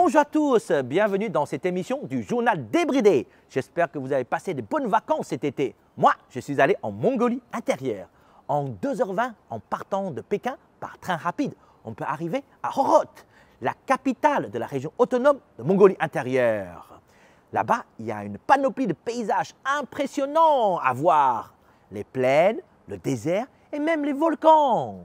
Bonjour à tous, bienvenue dans cette émission du journal débridé. J'espère que vous avez passé de bonnes vacances cet été. Moi, je suis allé en Mongolie intérieure. En 2h20, en partant de Pékin par train rapide, on peut arriver à Horot, la capitale de la région autonome de Mongolie intérieure. Là-bas, il y a une panoplie de paysages impressionnants à voir. Les plaines, le désert et même les volcans.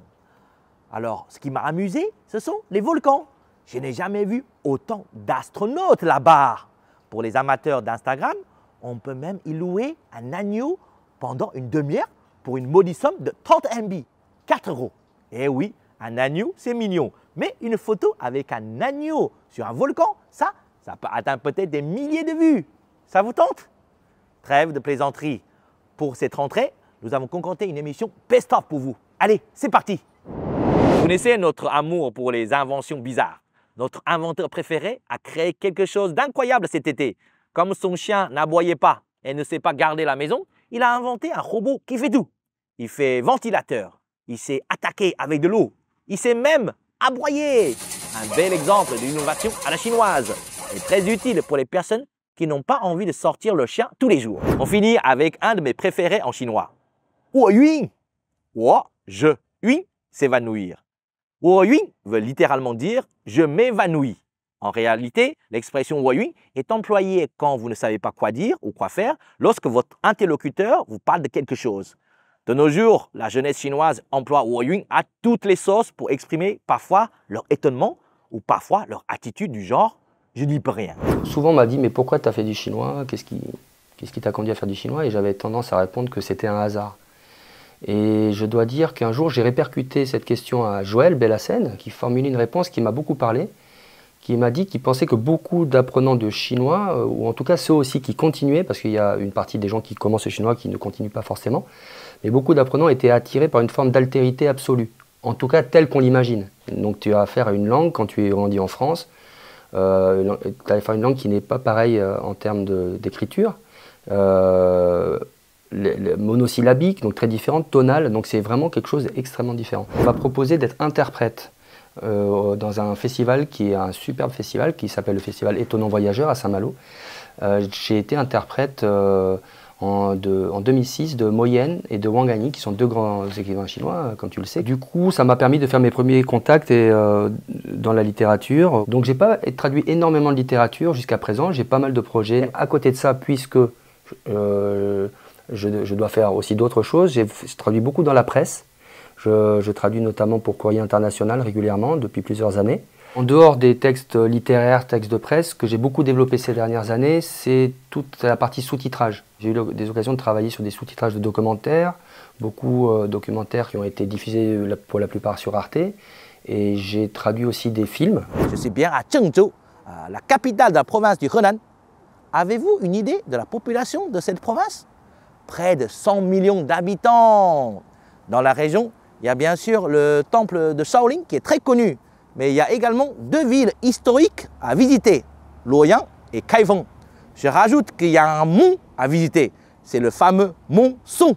Alors, ce qui m'a amusé, ce sont les volcans. Je n'ai jamais vu autant d'astronautes là-bas. Pour les amateurs d'Instagram, on peut même y louer un agneau pendant une demi-heure pour une modique somme de 30 MB, 4 €. Eh oui, un agneau, c'est mignon. Mais une photo avec un agneau sur un volcan, ça peut atteindre peut-être des milliers de vues. Ça vous tente? Trêve de plaisanterie. Pour cette rentrée, nous avons concocté une émission best-of pour vous. Allez, c'est parti! Vous connaissez notre amour pour les inventions bizarres. Notre inventeur préféré a créé quelque chose d'incroyable cet été. Comme son chien n'aboyait pas et ne sait pas garder la maison, il a inventé un robot qui fait tout. Il fait ventilateur, il sait attaquer avec de l'eau, il sait même aboyer. Un bel exemple d'innovation à la chinoise et très utile pour les personnes qui n'ont pas envie de sortir le chien tous les jours. On finit avec un de mes préférés en chinois. Wo yuan. Wo, je, yuan, s'évanouir. Wo yuan veut littéralement dire « je m'évanouis ». En réalité, l'expression wo yuan est employée quand vous ne savez pas quoi dire ou quoi faire lorsque votre interlocuteur vous parle de quelque chose. De nos jours, la jeunesse chinoise emploie wo yuan à toutes les sauces pour exprimer parfois leur étonnement ou parfois leur attitude du genre « je n'y peux rien ». Souvent on m'a dit « mais pourquoi tu as fait du chinois? Qu'est-ce qui t'a conduit à faire du chinois ?» Et j'avais tendance à répondre que c'était un hasard. Et je dois dire qu'un jour, j'ai répercuté cette question à Joël Bellassène, qui formulait une réponse qui m'a beaucoup parlé, qui m'a dit qu'il pensait que beaucoup d'apprenants de chinois, ou en tout cas ceux aussi qui continuaient, parce qu'il y a une partie des gens qui commencent le chinois qui ne continuent pas forcément, mais beaucoup d'apprenants étaient attirés par une forme d'altérité absolue, en tout cas telle qu'on l'imagine. Donc tu as affaire à une langue, quand tu es grandi en France, tu as affaire à une langue qui n'est pas pareille en termes d'écriture, monosyllabique, donc très différente, tonale, donc c'est vraiment quelque chose d'extrêmement différent. On m'a proposé d'être interprète dans un festival qui est un superbe festival qui s'appelle le festival Étonnant Voyageur à Saint-Malo. J'ai été interprète en 2006 de Mo Yan et de Wang Ani, qui sont deux grands écrivains chinois, comme tu le sais. Du coup, ça m'a permis de faire mes premiers contacts dans la littérature. Donc j'ai pas traduit énormément de littérature jusqu'à présent, j'ai pas mal de projets. À côté de ça, puisque je dois faire aussi d'autres choses. Je traduis beaucoup dans la presse. Je traduis notamment pour Courrier International régulièrement depuis plusieurs années. En dehors des textes littéraires, textes de presse, ce que j'ai beaucoup développé ces dernières années, c'est toute la partie sous-titrage. J'ai eu des occasions de travailler sur des sous-titrages de documentaires, beaucoup de documentaires qui ont été diffusés pour la plupart sur Arte. Et j'ai traduit aussi des films. Je suis bien à Zhengzhou, la capitale de la province du Henan. Avez-vous une idée de la population de cette province? Près de 100 millions d'habitants. Dans la région, il y a bien sûr le temple de Shaolin qui est très connu, mais il y a également deux villes historiques à visiter, Luoyang et Kaifeng. Je rajoute qu'il y a un mont à visiter, c'est le fameux mont Song,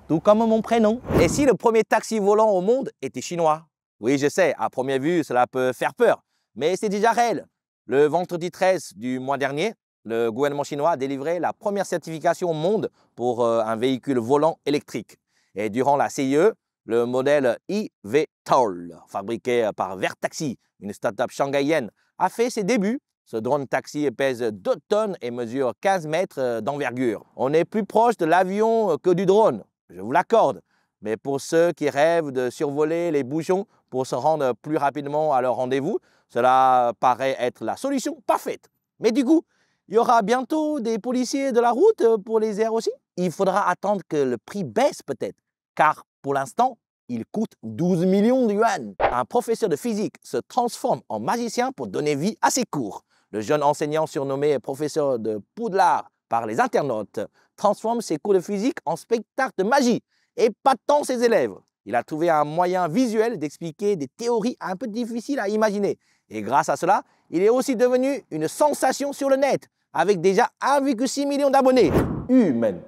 tout comme mon prénom. Et si le premier taxi volant au monde était chinois? Oui, je sais, à première vue, cela peut faire peur, mais c'est déjà réel. Le vendredi 13 du mois dernier, le gouvernement chinois a délivré la première certification au monde pour un véhicule volant électrique. Et durant la CIE, le modèle eVTOL, fabriqué par Vertaxi, une start-up shanghaïenne, a fait ses débuts. Ce drone taxi pèse 2 tonnes et mesure 15 mètres d'envergure. On est plus proche de l'avion que du drone, je vous l'accorde. Mais pour ceux qui rêvent de survoler les bouchons pour se rendre plus rapidement à leur rendez-vous, cela paraît être la solution parfaite. Mais du coup, il y aura bientôt des policiers de la route pour les airs aussi. Il faudra attendre que le prix baisse peut-être, car pour l'instant, il coûte 12 millions de yuan. Un professeur de physique se transforme en magicien pour donner vie à ses cours. Le jeune enseignant surnommé professeur de Poudlard par les internautes transforme ses cours de physique en spectacle de magie, épatant ses élèves. Il a trouvé un moyen visuel d'expliquer des théories un peu difficiles à imaginer. Et grâce à cela, il est aussi devenu une sensation sur le net, avec déjà 1,6 million d'abonnés. Humaine,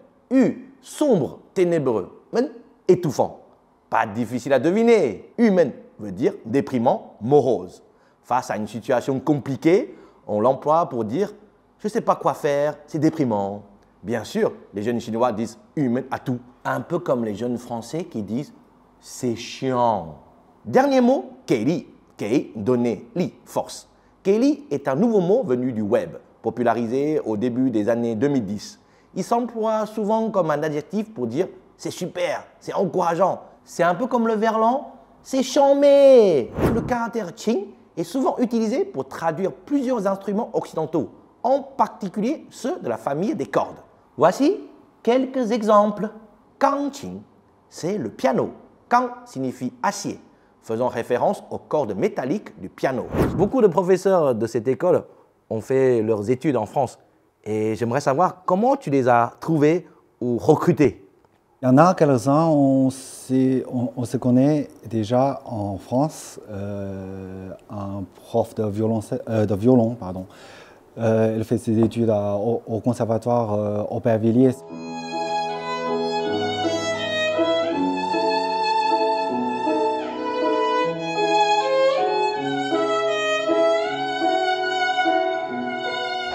sombre, ténébreux, étouffant. Pas difficile à deviner. Humaine veut dire déprimant, morose. Face à une situation compliquée, On l'emploie pour dire « je ne sais pas quoi faire, c'est déprimant ». Bien sûr, les jeunes chinois disent « humain à tout », un peu comme les jeunes français qui disent « c'est chiant ». Dernier mot, Keili. Kei, donner, li, force. Keili est un nouveau mot venu du web, popularisé au début des années 2010. Il s'emploie souvent comme un adjectif pour dire « c'est super, c'est encourageant ». C'est un peu comme le verlan « c'est chambé ». Le caractère qing est souvent utilisé pour traduire plusieurs instruments occidentaux, en particulier ceux de la famille des cordes. Voici quelques exemples. Kangqing, c'est le piano. Kang signifie acier, faisant référence aux cordes métalliques du piano. Beaucoup de professeurs de cette école ont fait leurs études en France et j'aimerais savoir comment tu les as trouvés ou recrutés. Il y en a quelques-uns, on se connaît déjà en France, un prof de violon, pardon. Il fait ses études au conservatoire Aubervilliers.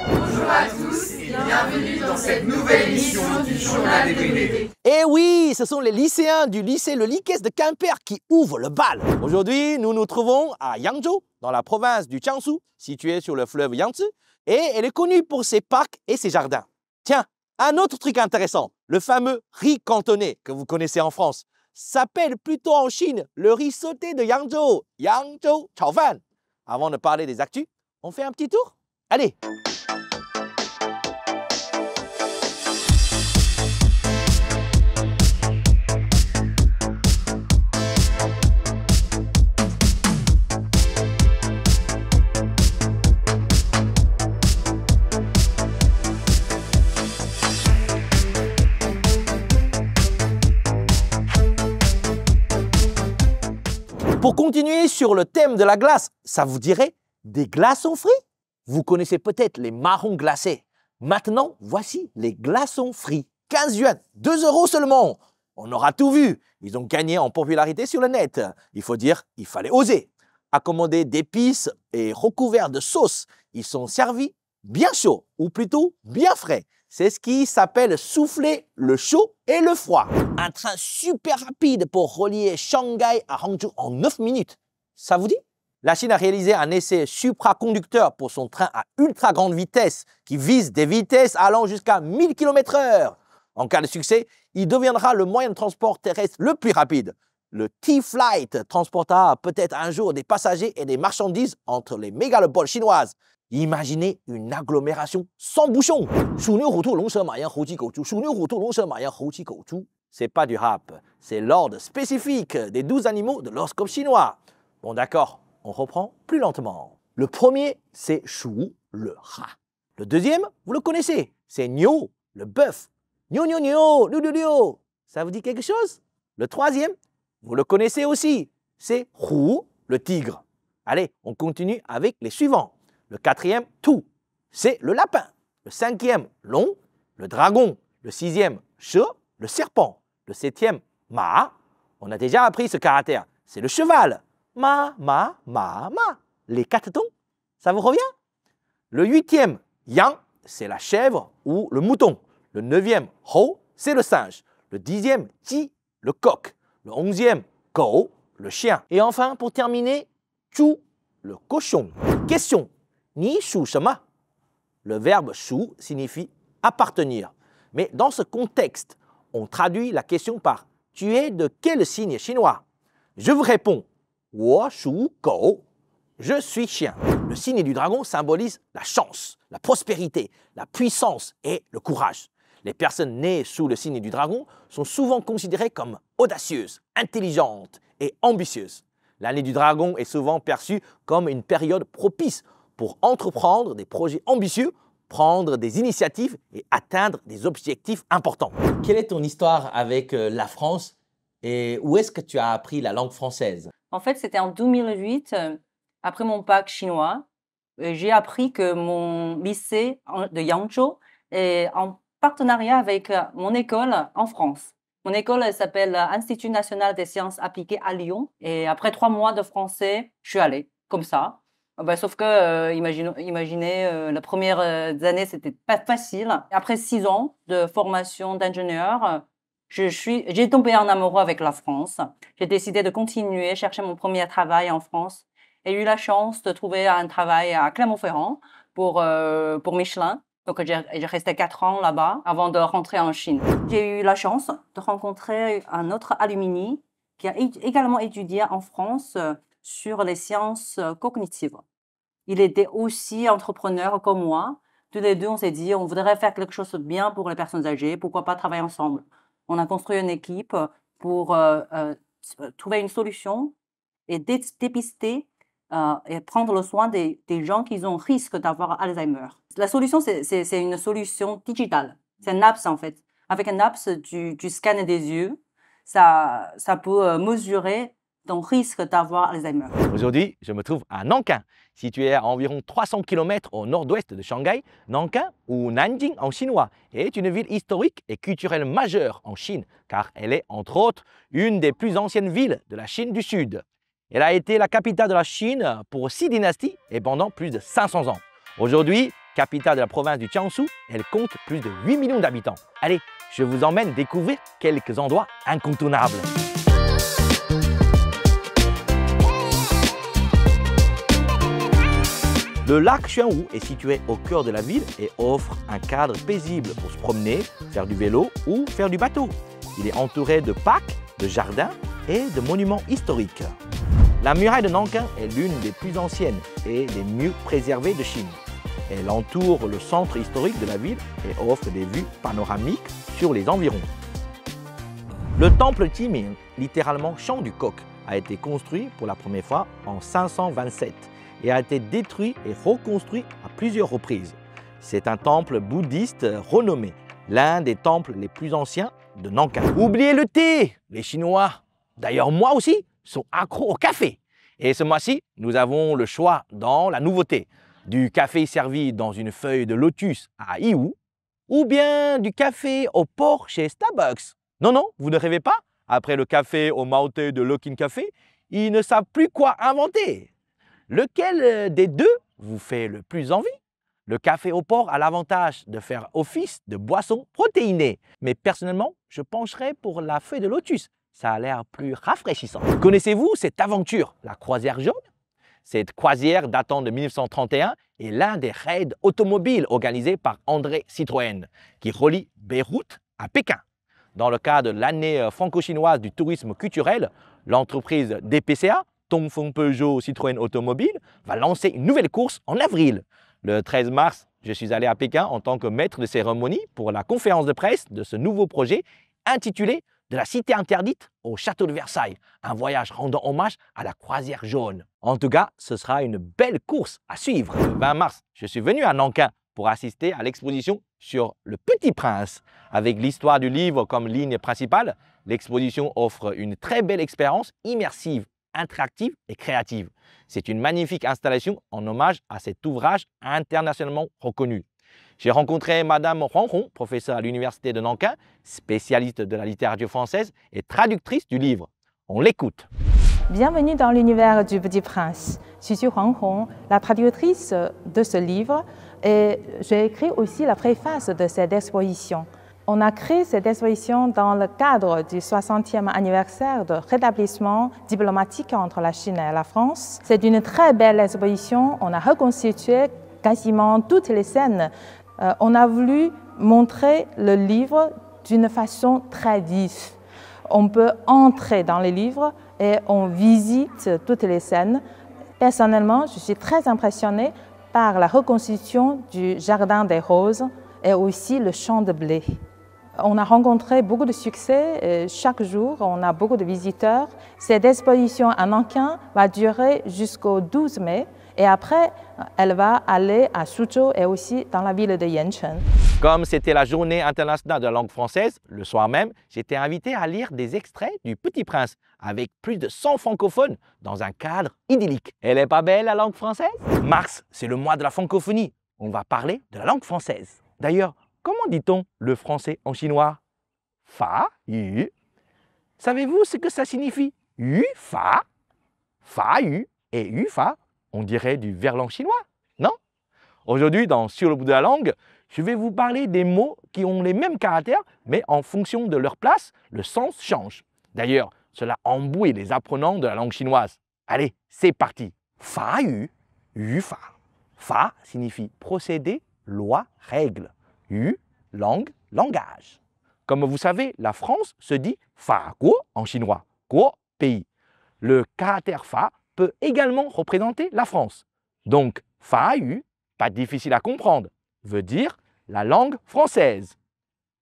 Bonjour à tous et bienvenue dans cette nouvelle émission du Journal débridé. Eh oui, ce sont les lycéens du lycée Le Liquès de Quimper qui ouvrent le bal. Aujourd'hui, nous nous trouvons à Yangzhou, dans la province du Jiangsu, située sur le fleuve Yangtze, et elle est connue pour ses parcs et ses jardins. Tiens, un autre truc intéressant, le fameux riz cantonais que vous connaissez en France, s'appelle plutôt en Chine le riz sauté de Yangzhou, Yangzhou Chaofan. Avant de parler des actus, on fait un petit tour? Allez! Pour continuer sur le thème de la glace, ça vous dirait des glaçons frits? Vous connaissez peut-être les marrons glacés. Maintenant, voici les glaçons frits. 15 yuan, 2 € seulement. On aura tout vu. Ils ont gagné en popularité sur le net. Il faut dire, il fallait oser. Accommodés d'épices et recouverts de sauce, ils sont servis bien chauds, ou plutôt bien frais. C'est ce qui s'appelle souffler le chaud et le froid. Un train super rapide pour relier Shanghai à Hangzhou en 9 minutes. Ça vous dit? La Chine a réalisé un essai supraconducteur pour son train à ultra grande vitesse qui vise des vitesses allant jusqu'à 1000 km/h. En cas de succès, il deviendra le moyen de transport terrestre le plus rapide. Le T-Flight transportera peut-être un jour des passagers et des marchandises entre les mégalopoles chinoises. Imaginez une agglomération sans bouchons. C'est pas du rap, c'est l'ordre spécifique des 12 animaux de l'horoscope chinois. Bon d'accord, on reprend plus lentement. Le premier, c'est Shu, le rat. Le deuxième, vous le connaissez, c'est Niu, le bœuf. Niu, niu, niu, liu, liu, liu. Ça vous dit quelque chose? Le troisième, vous le connaissez aussi, c'est Hu, le tigre. Allez, on continue avec les suivants. Le quatrième, Tu, c'est le lapin. Le cinquième, Long, le dragon. Le sixième, She, le serpent. Le septième, Ma, on a déjà appris ce caractère, c'est le cheval. Ma, ma, ma, ma. Les 4 tons, ça vous revient? Le huitième, Yang, c'est la chèvre ou le mouton. Le neuvième, Hou, c'est le singe. Le dixième, Ji, le coq. Le 11e, Gou, le chien. Et enfin, pour terminer, Chu, le cochon. Question. Ni shu shema? Le verbe shu signifie appartenir. Mais dans ce contexte, on traduit la question par tu es de quel signe chinois? Je vous réponds wo shu gou. Je suis chien. Le signe du dragon symbolise la chance, la prospérité, la puissance et le courage. Les personnes nées sous le signe du dragon sont souvent considérées comme audacieuses, intelligentes et ambitieuses. L'année du dragon est souvent perçue comme une période propice pour entreprendre des projets ambitieux, prendre des initiatives et atteindre des objectifs importants. Quelle est ton histoire avec la France et où est-ce que tu as appris la langue française? En fait, c'était en 2008, après mon bac chinois. J'ai appris que mon lycée de Yangzhou est en partenariat avec mon école en France. Mon école elle s'appelle Institut national des sciences appliquées à Lyon. Et après 3 mois de français, je suis allée comme ça. Sauf que, imaginez, les premières années, c'était pas facile. Après 6 ans de formation d'ingénieur, j'ai tombé en amoureux avec la France. J'ai décidé de continuer, chercher mon premier travail en France. J'ai eu la chance de trouver un travail à Clermont-Ferrand pour Michelin. Donc, j'ai resté 4 ans là-bas avant de rentrer en Chine. J'ai eu la chance de rencontrer un autre alumni qui a également étudié en France sur les sciences cognitives. Il était aussi entrepreneur comme moi. Tous les deux, on s'est dit, on voudrait faire quelque chose de bien pour les personnes âgées. Pourquoi pas travailler ensemble? On a construit une équipe pour trouver une solution et dépister et prendre le soin des gens qui ont risque d'avoir Alzheimer. La solution, c'est une solution digitale. C'est un apps en fait. Avec un apps, tu scannes des yeux. Ça peut mesurer ton risque d'avoir Alzheimer. Aujourd'hui, je me trouve à Nankin, situé à environ 300 km au nord-ouest de Shanghai. Nankin, ou Nanjing en chinois, est une ville historique et culturelle majeure en Chine, car elle est, entre autres, une des plus anciennes villes de la Chine du Sud. Elle a été la capitale de la Chine pour 6 dynasties et pendant plus de 500 ans. Aujourd'hui, capitale de la province du Jiangsu, elle compte plus de 8 millions d'habitants. Allez, je vous emmène découvrir quelques endroits incontournables. Le lac Xuanwu est situé au cœur de la ville et offre un cadre paisible pour se promener, faire du vélo ou faire du bateau. Il est entouré de parcs, de jardins et de monuments historiques. La muraille de Nankin est l'une des plus anciennes et les mieux préservées de Chine. Elle entoure le centre historique de la ville et offre des vues panoramiques sur les environs. Le temple Qiming, littéralement champ du coq, a été construit pour la première fois en 527 et a été détruit et reconstruit à plusieurs reprises. C'est un temple bouddhiste renommé, l'un des temples les plus anciens de Nankin. Oubliez le thé, les Chinois, d'ailleurs moi aussi, sont accros au café. Et ce mois-ci, nous avons le choix dans la nouveauté. Du café servi dans une feuille de lotus à Yiwu, ou bien du café au porc chez Starbucks. Non, vous ne rêvez pas? Après le café au Maoté de Luckin Café, ils ne savent plus quoi inventer. Lequel des deux vous fait le plus envie? Le café au porc a l'avantage de faire office de boisson protéinée. Mais personnellement, je pencherais pour la feuille de lotus. Ça a l'air plus rafraîchissant. Connaissez-vous cette aventure, la croisière jaune? Cette croisière datant de 1931 est l'un des raids automobiles organisés par André Citroën, qui relie Beyrouth à Pékin. Dans le cadre de l'année franco-chinoise du tourisme culturel, l'entreprise DPCA, Dongfeng Peugeot Citroën Automobile, va lancer une nouvelle course en avril. Le 13 mars, je suis allé à Pékin en tant que maître de cérémonie pour la conférence de presse de ce nouveau projet intitulé « De la cité interdite au château de Versailles », un voyage rendant hommage à la croisière jaune. En tout cas, ce sera une belle course à suivre. Le 20 mars, je suis venu à Nankin pour assister à l'exposition sur Le Petit Prince. Avec l'histoire du livre comme ligne principale, l'exposition offre une très belle expérience immersive, interactive et créative. C'est une magnifique installation en hommage à cet ouvrage internationalement reconnu. J'ai rencontré Madame Huang Hong, professeure à l'université de Nankin, spécialiste de la littérature française et traductrice du livre. On l'écoute. Bienvenue dans l'univers du Petit Prince. Je suis Huang Hong, la traductrice de ce livre, et j'ai écrit aussi la préface de cette exposition. On a créé cette exposition dans le cadre du 60e anniversaire de rétablissement diplomatique entre la Chine et la France. C'est une très belle exposition. On a reconstitué quasiment toutes les scènes. On a voulu montrer le livre d'une façon très vive. On peut entrer dans le livre et on visite toutes les scènes. Personnellement, je suis très impressionnée par la reconstitution du Jardin des Roses et aussi le champ de blé. On a rencontré beaucoup de succès et chaque jour, on a beaucoup de visiteurs. Cette exposition à Nankin va durer jusqu'au 12 mai et après, elle va aller à Suzhou et aussi dans la ville de Yancheng. Comme c'était la journée internationale de la langue française, le soir même, j'étais invité à lire des extraits du Petit Prince avec plus de 100 francophones dans un cadre idyllique. Elle est pas belle la langue française? Mars, c'est le mois de la francophonie. On va parler de la langue française. D'ailleurs, comment dit-on le français en chinois? Fa, yu. Savez-vous ce que ça signifie? Yu, fa, yu et yu, fa. On dirait du verlan chinois, non? Aujourd'hui, dans Sur le bout de la langue, je vais vous parler des mots qui ont les mêmes caractères, mais en fonction de leur place, le sens change. D'ailleurs, cela embrouille les apprenants de la langue chinoise. Allez, c'est parti. Fa yu, yu fa. Fa signifie procédé, loi, règle. Yu, langue, langage. Comme vous savez, la France se dit fa guo en chinois, guo, pays. Le caractère fa peut également représenter la France. Donc, fa yu, pas difficile à comprendre, veut dire la langue française.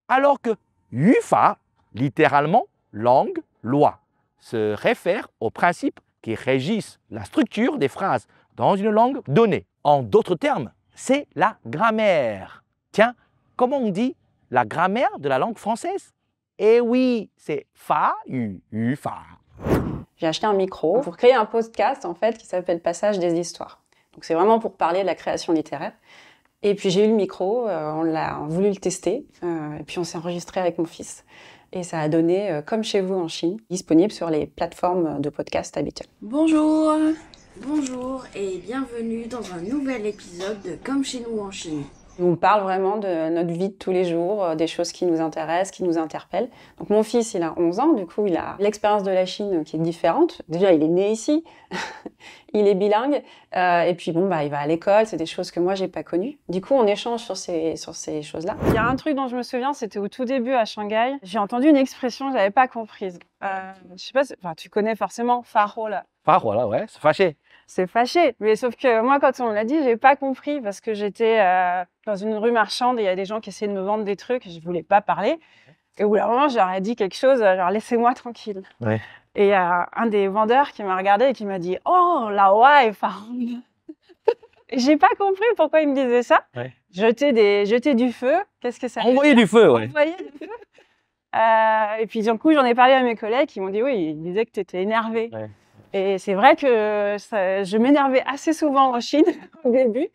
Alors que yu fa, littéralement langue, loi, se réfère aux principes qui régissent la structure des phrases dans une langue donnée. En d'autres termes, c'est la grammaire. Tiens, comment on dit la grammaire de la langue française? Eh oui, c'est fa, yu, yu, fa. J'ai acheté un micro pour créer un podcast en fait qui s'appelle Passage des histoires. Donc c'est vraiment pour parler de la création littéraire. Et puis j'ai eu le micro, on a voulu le tester, et puis on s'est enregistré avec mon fils. Et ça a donné Comme chez vous en Chine, disponible sur les plateformes de podcast habituelles. Bonjour, bonjour et bienvenue dans un nouvel épisode de Comme chez nous en Chine. On parle vraiment de notre vie de tous les jours, des choses qui nous intéressent, qui nous interpellent. Donc mon fils, il a 11 ans, du coup il a l'expérience de la Chine qui est différente. Déjà, il est né ici, il est bilingue, et puis bon, il va à l'école, c'est des choses que moi j'ai pas connues. Du coup, on échange sur ces choses-là. Il y a un truc dont je me souviens, c'était au tout début à Shanghai. J'ai entendu une expression que j'avais pas comprise. Je sais pas, enfin, tu connais forcément Faro là. Faro là, ouais, c'est fâché. C'est fâché, mais sauf que moi, quand on me l'a dit, j'ai pas compris parce que j'étais dans une rue marchande et il y a des gens qui essayaient de me vendre des trucs et je voulais pas parler. Et au bout d'un moment, je leur ai dit quelque chose, genre laissez-moi tranquille. Ouais. Et il y a un des vendeurs qui m'a regardé et qui m'a dit oh, la ouais, farang. J'ai pas compris pourquoi il me disait ça. Ouais. Jeter du feu, qu'est-ce que ça veut dire? Envoyer du feu, ouais. Envoyer du feu. Et puis du coup, j'en ai parlé à mes collègues qui m'ont dit oui, ils disaient que tu étais énervé. Ouais. Et c'est vrai que je m'énervais assez souvent en Chine au début.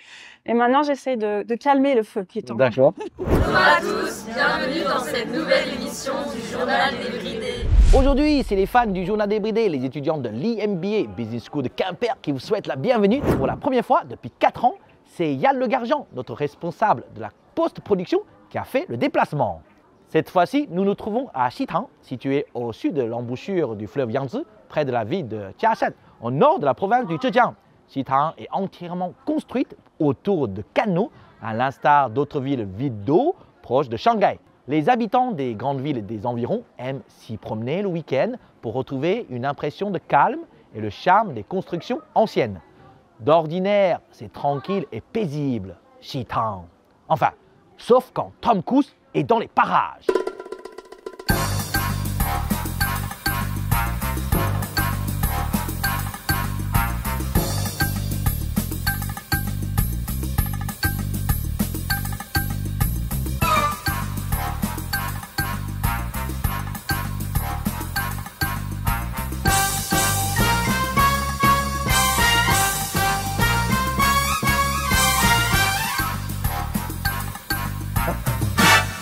Et maintenant, j'essaie de calmer le feu qui est en moi. D'accord. Bonjour à tous, bienvenue dans cette nouvelle émission du Journal débridé. Aujourd'hui, c'est les fans du Journal débridé, les étudiants de l'IMBA Business School de Quimper qui vous souhaitent la bienvenue. Pour la première fois depuis 4 ans, c'est Yann Le Gargant, notre responsable de la post-production, qui a fait le déplacement. Cette fois-ci, nous nous trouvons à Xitang, situé au sud de l'embouchure du fleuve Yangtze, près de la ville de Jiashan, au nord de la province du Zhejiang. Xitang est entièrement construite autour de canaux, à l'instar d'autres villes vides d'eau proches de Shanghai. Les habitants des grandes villes des environs aiment s'y promener le week-end pour retrouver une impression de calme et le charme des constructions anciennes. D'ordinaire, c'est tranquille et paisible, Xitang. Enfin, sauf quand Tom Cruise est dans les parages.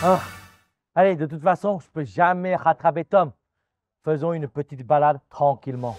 Oh. Allez, de toute façon, je ne peux jamais rattraper Tom. Faisons une petite balade tranquillement.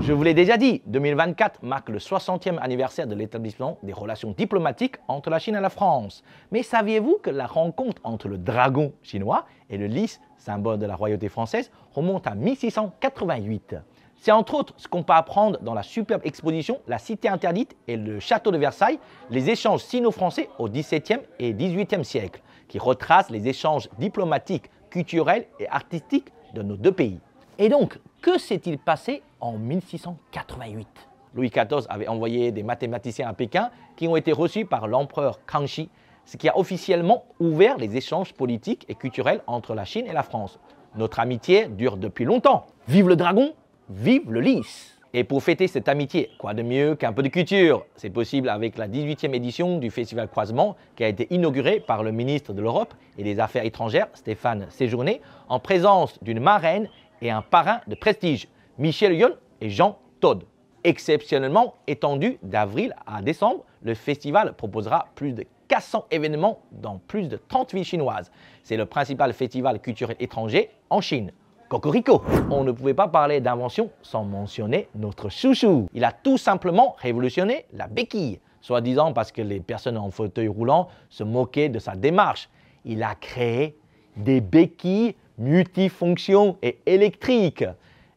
Je vous l'ai déjà dit, 2024 marque le 60e anniversaire de l'établissement des relations diplomatiques entre la Chine et la France. Mais saviez-vous que la rencontre entre le dragon chinois et le lys, symbole de la royauté française, remonte à 1688? C'est entre autres ce qu'on peut apprendre dans la superbe exposition La Cité interdite et le Château de Versailles, les échanges sino-français au XVIIe et XVIIIe siècle, qui retracent les échanges diplomatiques, culturels et artistiques de nos deux pays. Et donc, que s'est-il passé en 1688? Louis XIV avait envoyé des mathématiciens à Pékin qui ont été reçus par l'empereur Kangxi, ce qui a officiellement ouvert les échanges politiques et culturels entre la Chine et la France. Notre amitié dure depuis longtemps. Vive le dragon, vive le lys! Et pour fêter cette amitié, quoi de mieux qu'un peu de culture? C'est possible avec la 18e édition du Festival Croisement qui a été inauguré par le ministre de l'Europe et des Affaires étrangères, Stéphane Séjourné, en présence d'une marraine et un parrain de prestige, Michel Yon et Jean Todt. Exceptionnellement étendu d'avril à décembre, le festival proposera plus de 400 événements dans plus de 30 villes chinoises. C'est le principal festival culturel étranger en Chine. Cocorico! On ne pouvait pas parler d'invention sans mentionner notre chouchou. Il a tout simplement révolutionné la béquille, soi-disant parce que les personnes en fauteuil roulant se moquaient de sa démarche. Il a créé des béquilles multifonctions et électriques.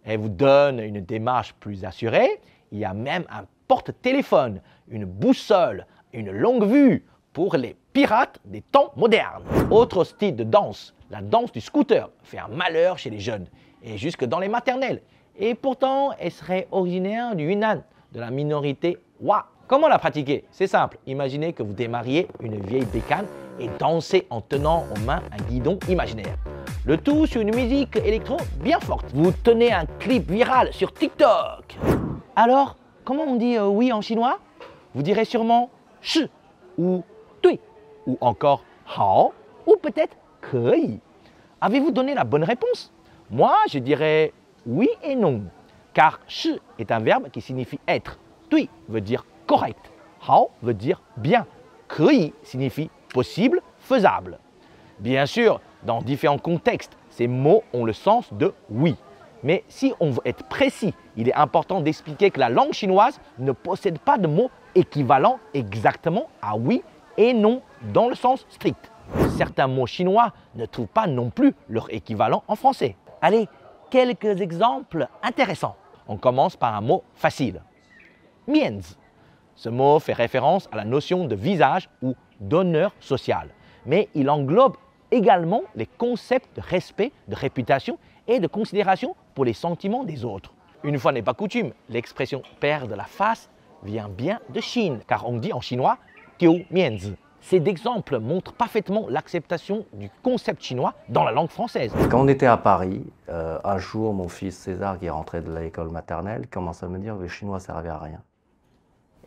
Elle vous donne une démarche plus assurée. Il y a même un porte-téléphone, une boussole, une longue vue pour les pirates des temps modernes. Autre style de danse, la danse du scooter fait un malheur chez les jeunes et jusque dans les maternelles. Et pourtant, elle serait originaire du Yunnan, de la minorité Wa. Comment la pratiquer? C'est simple. Imaginez que vous démarriez une vieille bécane et dansez en tenant en main un guidon imaginaire. Le tout sur une musique électro bien forte. Vous tenez un clip viral sur TikTok. Alors, comment on dit oui en chinois? Vous direz sûrement shi ou tui ou encore hao ou peut-être kei. Avez-vous donné la bonne réponse? Moi, je dirais oui et non, car shi est un verbe qui signifie être. Tui veut dire correct. Hao veut dire bien. Kei signifie possible, faisable. Bien sûr, dans différents contextes, ces mots ont le sens de oui. Mais si on veut être précis, il est important d'expliquer que la langue chinoise ne possède pas de mots équivalents exactement à oui et non dans le sens strict. Certains mots chinois ne trouvent pas non plus leur équivalent en français. Allez, quelques exemples intéressants. On commence par un mot facile. Mienzi. Ce mot fait référence à la notion de visage ou d'honneur social. Mais il englobe également les concepts de respect, de réputation et de considération pour les sentiments des autres. Une fois n'est pas coutume, l'expression « perdre la face » vient bien de Chine, car on dit en chinois « tiu mienzi ». Ces exemples montrent parfaitement l'acceptation du concept chinois dans la langue française. Quand on était à Paris, un jour, mon fils César, qui est rentré de l'école maternelle, commence à me dire que le chinois ne servait à rien.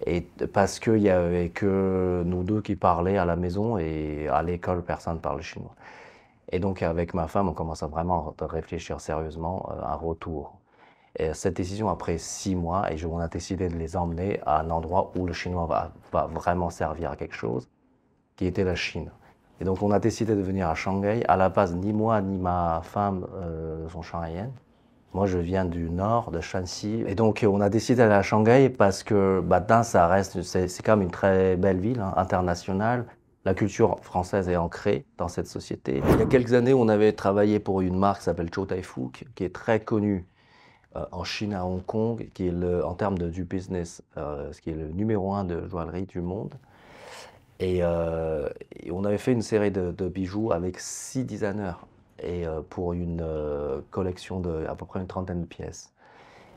Et parce qu'il n'y avait que nous deux qui parlaient à la maison et à l'école, personne ne parlait chinois. Et donc, avec ma femme, on commence à vraiment réfléchir sérieusement à un retour. Et cette décision, après 6 mois, et on a décidé de les emmener à un endroit où le chinois va vraiment servir à quelque chose, qui était la Chine. Et donc, on a décidé de venir à Shanghai. À la base, ni moi ni ma femme sont shanghaïennes. Moi, je viens du nord, de Shanxi. Et donc, on a décidé d'aller à Shanghai parce que ça reste, c'est quand même une très belle ville, hein, internationale. La culture française est ancrée dans cette société. Il y a quelques années, on avait travaillé pour une marque qui s'appelle Chow Tai Fook, qui est très connue en Chine, à Hong Kong, qui est en termes du business, ce qui est le numéro 1 de joaillerie du monde. Et on avait fait une série de bijoux avec 6 designers et pour une collection de à peu près une 30aine de pièces.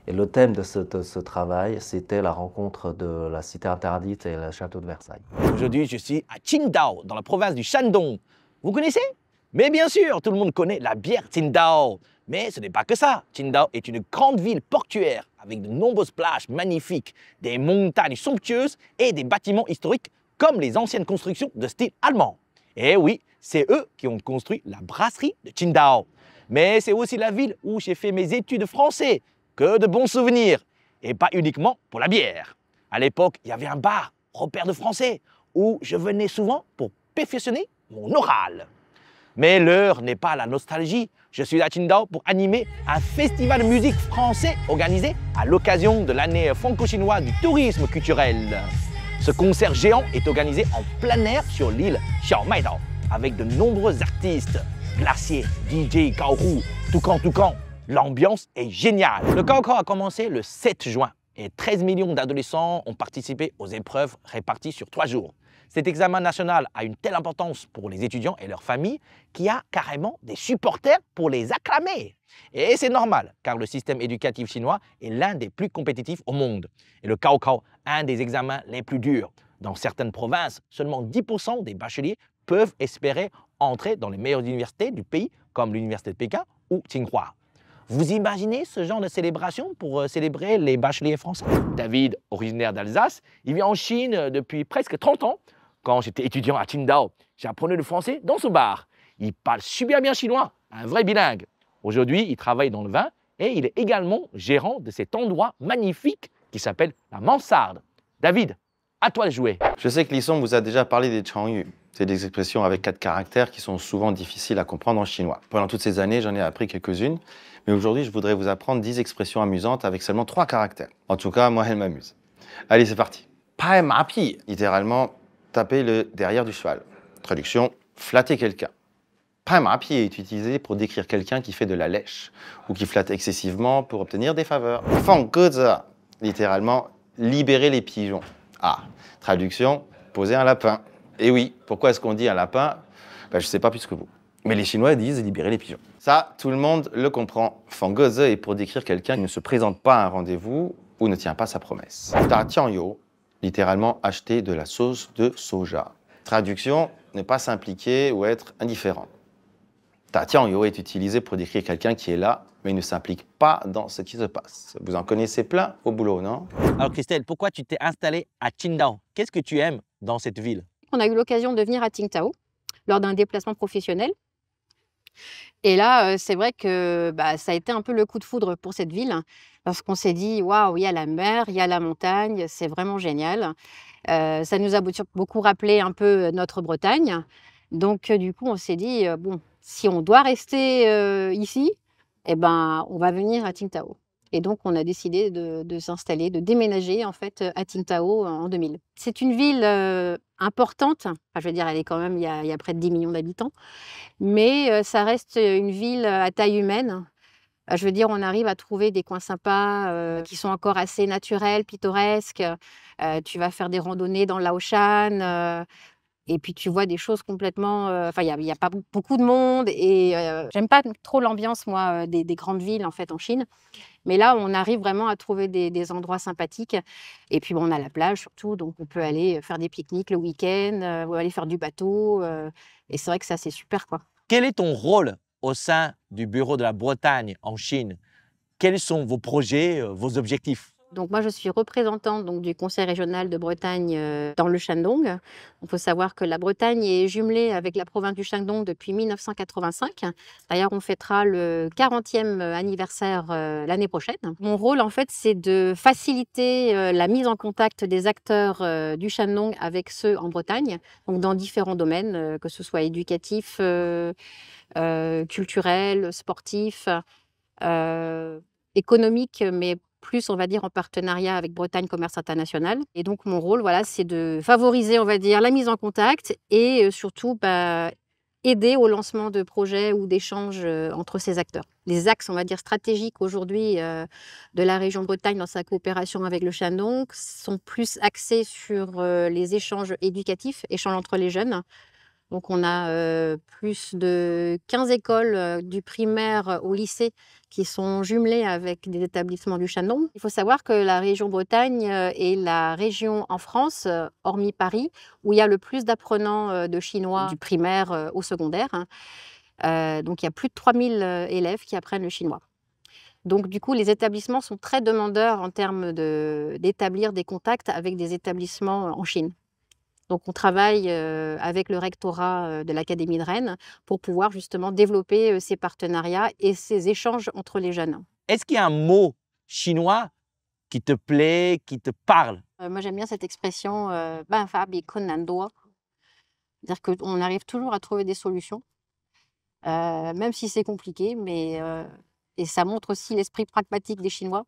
Et le thème de ce travail, c'était la rencontre de la cité interdite et le château de Versailles. Aujourd'hui, je suis à Qingdao, dans la province du Shandong. Vous connaissez? Mais bien sûr, tout le monde connaît la bière Qingdao. Mais ce n'est pas que ça. Qingdao est une grande ville portuaire avec de nombreuses plages magnifiques, des montagnes somptueuses et des bâtiments historiques comme les anciennes constructions de style allemand. Et oui, c'est eux qui ont construit la brasserie de Qingdao. Mais c'est aussi la ville où j'ai fait mes études de français. Que de bons souvenirs, et pas uniquement pour la bière. À l'époque, il y avait un bar, Repère de français, où je venais souvent pour perfectionner mon oral. Mais l'heure n'est pas à la nostalgie. Je suis à Qingdao pour animer un festival de musique français organisé à l'occasion de l'année franco-chinoise du tourisme culturel. Ce concert géant est organisé en plein air sur l'île Xiaomaidao, avec de nombreux artistes, Glacier, DJ Gaohu, Toucan. L'ambiance est géniale. Le Gaokao a commencé le 7 juin et 13 millions d'adolescents ont participé aux épreuves réparties sur 3 jours. Cet examen national a une telle importance pour les étudiants et leurs familles qu'il y a carrément des supporters pour les acclamer. Et c'est normal, car le système éducatif chinois est l'un des plus compétitifs au monde. Et le Gaokao, un des examens les plus durs. Dans certaines provinces, seulement 10% des bacheliers peuvent espérer entrer dans les meilleures universités du pays, comme l'université de Pékin ou Tsinghua. Vous imaginez ce genre de célébration pour célébrer les bacheliers français? David, originaire d'Alsace, il vit en Chine depuis presque 30 ans. Quand j'étais étudiant à Qingdao, j'apprenais le français dans ce bar. Il parle super bien chinois, un vrai bilingue. Aujourd'hui, il travaille dans le vin et il est également gérant de cet endroit magnifique qui s'appelle la Mansarde. David, à toi de jouer. Je sais que Lisson vous a déjà parlé des changyu. C'est des expressions avec 4 caractères qui sont souvent difficiles à comprendre en chinois. Pendant toutes ces années, j'en ai appris quelques-unes. Mais aujourd'hui, je voudrais vous apprendre 10 expressions amusantes avec seulement 3 caractères. En tout cas, moi, elles m'amusent. Allez, c'est parti. Pai ma pi, littéralement, taper le derrière du cheval. Traduction, flatter quelqu'un. Pai ma pi est utilisé pour décrire quelqu'un qui fait de la lèche ou qui flatte excessivement pour obtenir des faveurs. Fang ge zi, littéralement, libérer les pigeons. Ah, traduction, poser un lapin. Et oui, pourquoi est-ce qu'on dit un lapin? Je ne sais pas plus que vous. Mais les Chinois disent libérer les pigeons. Ça, tout le monde le comprend. Fang ge zi est pour décrire quelqu'un qui ne se présente pas à un rendez-vous ou ne tient pas sa promesse. Da tian yo, littéralement acheter de la sauce de soja. Traduction, ne pas s'impliquer ou être indifférent. Da tian yo est utilisé pour décrire quelqu'un qui est là, mais ne s'implique pas dans ce qui se passe. Vous en connaissez plein au boulot, non? Alors Christelle, pourquoi tu t'es installée à Qingdao? Qu'est-ce que tu aimes dans cette ville? On a eu l'occasion de venir à Qingdao lors d'un déplacement professionnel. Et là, c'est vrai que ça a été un peu le coup de foudre pour cette ville, parce qu'on s'est dit, waouh, il y a la mer, il y a la montagne, c'est vraiment génial. Ça nous a beaucoup rappelé un peu notre Bretagne. Donc, du coup, on s'est dit, bon, si on doit rester ici, eh ben, on va venir à Qingdao. Et donc, on a décidé de s'installer, de déménager en fait à Qingdao en 2000. C'est une ville importante. Enfin, je veux dire, elle est quand même, il y a près de 10 millions d'habitants. Mais ça reste une ville à taille humaine. Je veux dire, on arrive à trouver des coins sympas qui sont encore assez naturels, pittoresques. Tu vas faire des randonnées dans Laoshan. Et puis tu vois des choses complètement... Enfin, il n'y a pas beaucoup de monde et j'aime pas trop l'ambiance, moi, des grandes villes, en fait, en Chine. Mais là, on arrive vraiment à trouver des endroits sympathiques. Et puis, bon, on a la plage, surtout, donc on peut aller faire des pique-niques le week-end ou aller faire du bateau. Et c'est vrai que ça, c'est super, quoi. Quel est ton rôle au sein du bureau de la Bretagne en Chine? Quels sont vos projets, vos objectifs? Donc moi, je suis représentante du Conseil régional de Bretagne dans le Shandong. Il faut savoir que la Bretagne est jumelée avec la province du Shandong depuis 1985. D'ailleurs, on fêtera le 40e anniversaire l'année prochaine. Mon rôle, en fait, c'est de faciliter la mise en contact des acteurs du Shandong avec ceux en Bretagne, donc dans différents domaines, que ce soit éducatif, culturel, sportif, économique, mais plus, on va dire, en partenariat avec Bretagne Commerce International. Et donc, mon rôle, voilà, c'est de favoriser, on va dire, la mise en contact et surtout aider au lancement de projets ou d'échanges entre ces acteurs. Les axes, on va dire, stratégiques aujourd'hui de la région Bretagne dans sa coopération avec le Shandong sont plus axés sur les échanges éducatifs, échanges entre les jeunes. Donc, on a plus de 15 écoles du primaire au lycée qui sont jumelées avec des établissements du Shandong. Il faut savoir que la région Bretagne est la région en France, hormis Paris, où il y a le plus d'apprenants de chinois du primaire au secondaire. Donc, il y a plus de 3000 élèves qui apprennent le chinois. Donc, du coup, les établissements sont très demandeurs en termes d'établir des contacts avec des établissements en Chine. Donc, on travaille avec le rectorat de l'Académie de Rennes pour pouvoir justement développer ces partenariats et ces échanges entre les jeunes. Est-ce qu'il y a un mot chinois qui te plaît, qui te parle? Moi, j'aime bien cette expression « ban fa bi kun nan duo ». C'est-à-dire qu'on arrive toujours à trouver des solutions, même si c'est compliqué, mais et ça montre aussi l'esprit pragmatique des Chinois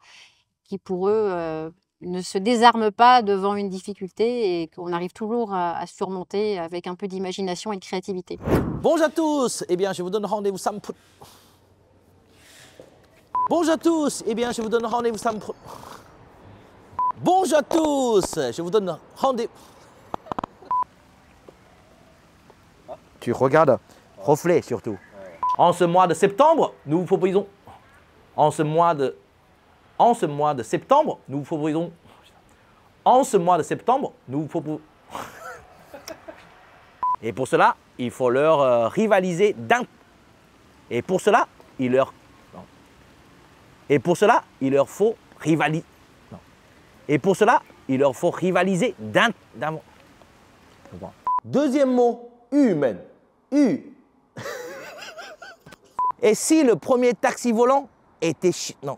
qui, pour eux, ne se désarment pas devant une difficulté et qu'on arrive toujours à surmonter avec un peu d'imagination et de créativité. Bonjour à tous, eh bien je vous donne rendez-vous samedi. Bonjour à tous, eh bien je vous donne rendez-vous samedi. Bonjour à tous, je vous donne rendez-vous. Tu regardes, reflet surtout. En ce mois de septembre, nous vous proposons. En ce mois de septembre, nous vous proposons. En ce mois de septembre, nous vous proposons. Et pour cela, il faut leur rivaliser d'un. Et pour cela, il leur. Non. Et pour cela, il leur faut rivaliser. Et pour cela, il leur faut rivaliser d'un. Deuxième mot, humaine. U. Et si le premier taxi volant était non.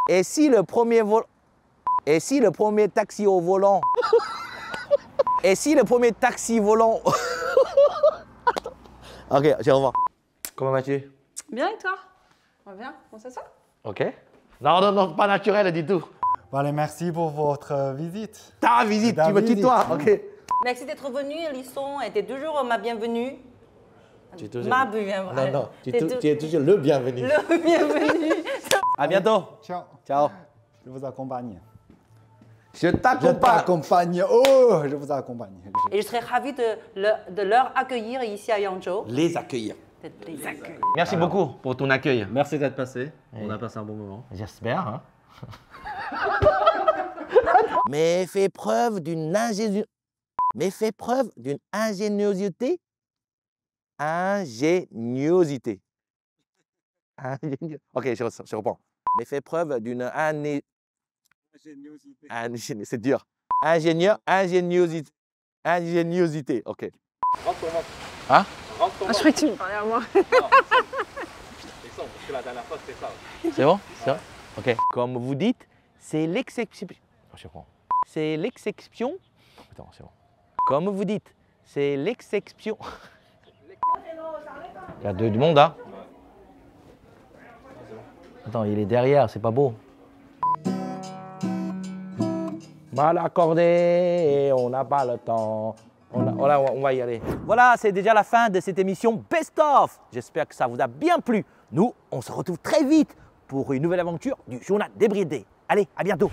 Et si le premier Et si le premier taxi au volant. Et si le premier taxi volant. Ok, je revoir. Comment vas-tu? Bien et toi? On va bien? On s'assoit? Ok. Non, pas naturel du tout. Voilà, merci pour votre visite. Ta visite, tu me tutoies, ok. Merci d'être venu, Lisson. Et tu es toujours ma bienvenue. Tu es toujours... Ma bienvenue. Non, tu es toujours le bienvenu. Le bienvenu. À bientôt. Ciao. Ciao. Je vous accompagne. Je Je t'accompagne. t'accompagne. Oh, je vous accompagne. Et je serais ravie de leur accueillir ici à Yangzhou. Les accueillir. Les accueillir. Merci beaucoup pour ton accueil. Merci d'être passé. On a passé un bon moment. J'espère. Hein. Mais fais preuve d'une ingéniosité. Ingéniosité. Ok, je reprends. Mais fais preuve d'une c'est dur. Ingéniosité. Ok. Hein? Je croyais que tu me parlais à moi. C'est bon? C'est vrai? Ok. Comme vous dites, c'est l'exception. Je reprends. C'est l'exception. Attends, c'est bon. Comme vous dites, c'est l'exception. Il y a du monde, hein? Attends, il est derrière, c'est pas beau. Mal accordé, on n'a pas le temps. On va y aller. Voilà, c'est déjà la fin de cette émission Best of. J'espère que ça vous a bien plu. Nous, on se retrouve très vite pour une nouvelle aventure du journal débridé. Allez, à bientôt.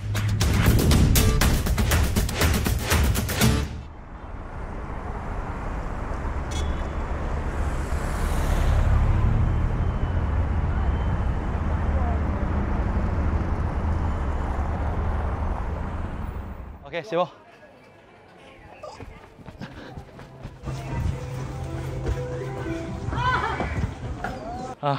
Ok, c'est bon. Ah.